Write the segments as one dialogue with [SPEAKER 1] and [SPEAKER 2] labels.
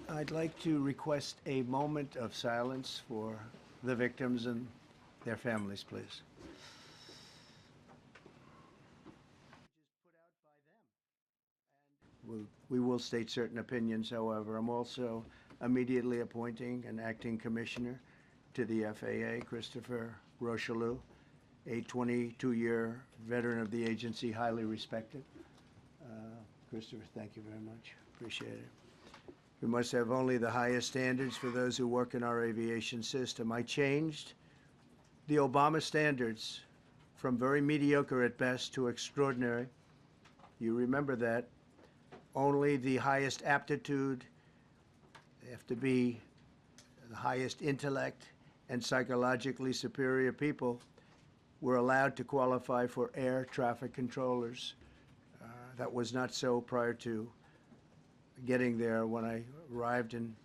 [SPEAKER 1] I'd like to request a moment of silence for the victims and their families, please. We will state certain opinions, however. I'm also immediately appointing an acting commissioner to the FAA, Christopher Rocheleau, a 22-year veteran of the agency, highly respected. Christopher, thank you very much. Appreciate it. We must have only the highest standards for those who work in our aviation system. I changed the Obama standards from very mediocre at best to extraordinary. You remember that. Only the highest aptitude, they have to be the highest intellect and psychologically superior people were allowed to qualify for air traffic controllers. That was not so prior to getting there. When I arrived in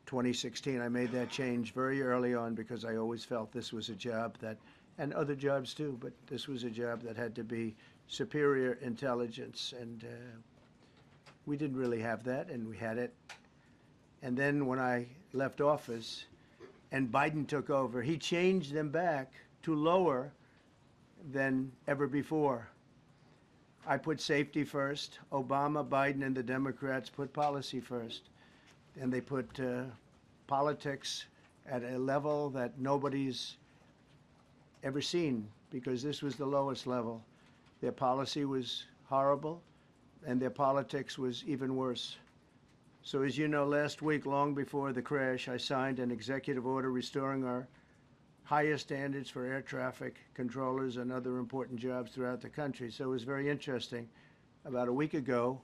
[SPEAKER 1] 2016, I made that change very early on because I always felt this was a job that, and other jobs too, but this was a job that had to be superior intelligence, and we didn't really have that, and we had it. And then when I left office and Biden took over, he changed them back to lower than ever before. I put safety first. Obama, Biden, and the Democrats put policy first. And they put politics at a level that nobody's ever seen, because this was the lowest level. Their policy was horrible, and their politics was even worse. So as you know, last week, long before the crash, I signed an executive order restoring our highest standards for air traffic controllers and other important jobs throughout the country. So it was very interesting. About a week ago,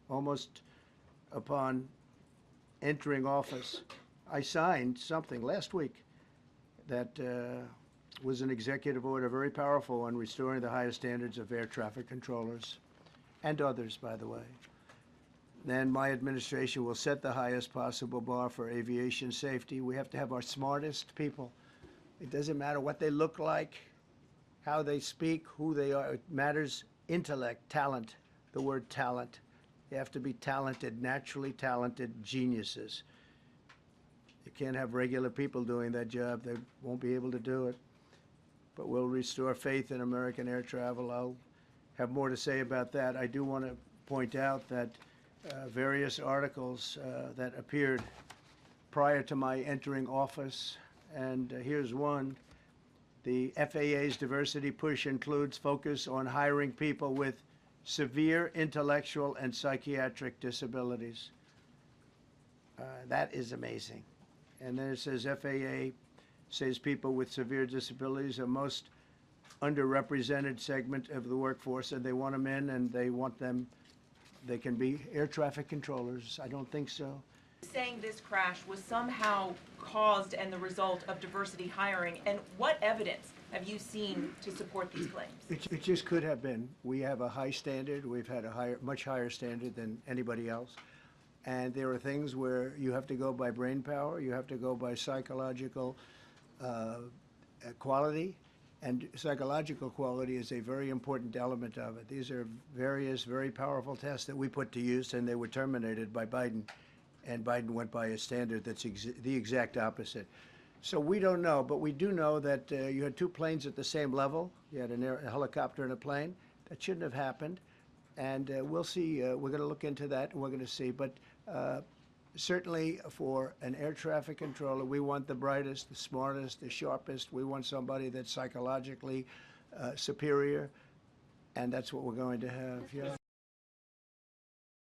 [SPEAKER 1] almost upon entering office, I signed something last week that was an executive order, very powerful, on restoring the highest standards of air traffic controllers and others, by the way. Then my administration will set the highest possible bar for aviation safety. We have to have our smartest people. It doesn't matter what they look like, how they speak, who they are. It matters intellect, talent, the word talent. You have to be talented, naturally talented geniuses. You can't have regular people doing that job. They won't be able to do it. But we'll restore faith in American air travel. I'll have more to say about that. I do want to point out that various articles that appeared prior to my entering office, and here's one. The FAA's diversity push includes focus on hiring people with severe intellectual and psychiatric disabilities. That is amazing. And then it says FAA says people with severe disabilities are most underrepresented segment of the workforce, and they want them in, and they want them, they can be air traffic controllers. I don't think so.
[SPEAKER 2] Saying this crash was somehow caused and the result of diversity hiring, and what evidence have you seen to support these claims?
[SPEAKER 1] It just could have been. We have a high standard. We've had a much higher standard than anybody else. And there are things where you have to go by brain power, you have to go by psychological quality, and psychological quality is a very important element of it. These are various very powerful tests that we put to use, and they were terminated by Biden. And Biden went by a standard that's the exact opposite. So we don't know, but we do know that you had two planes at the same level. You had a helicopter and a plane. That shouldn't have happened. And we'll see. We're going to look into that, and we're going to see. But certainly for an air traffic controller, we want the brightest, the smartest, the sharpest. We want somebody that's psychologically superior, and that's what we're going to have. Yeah.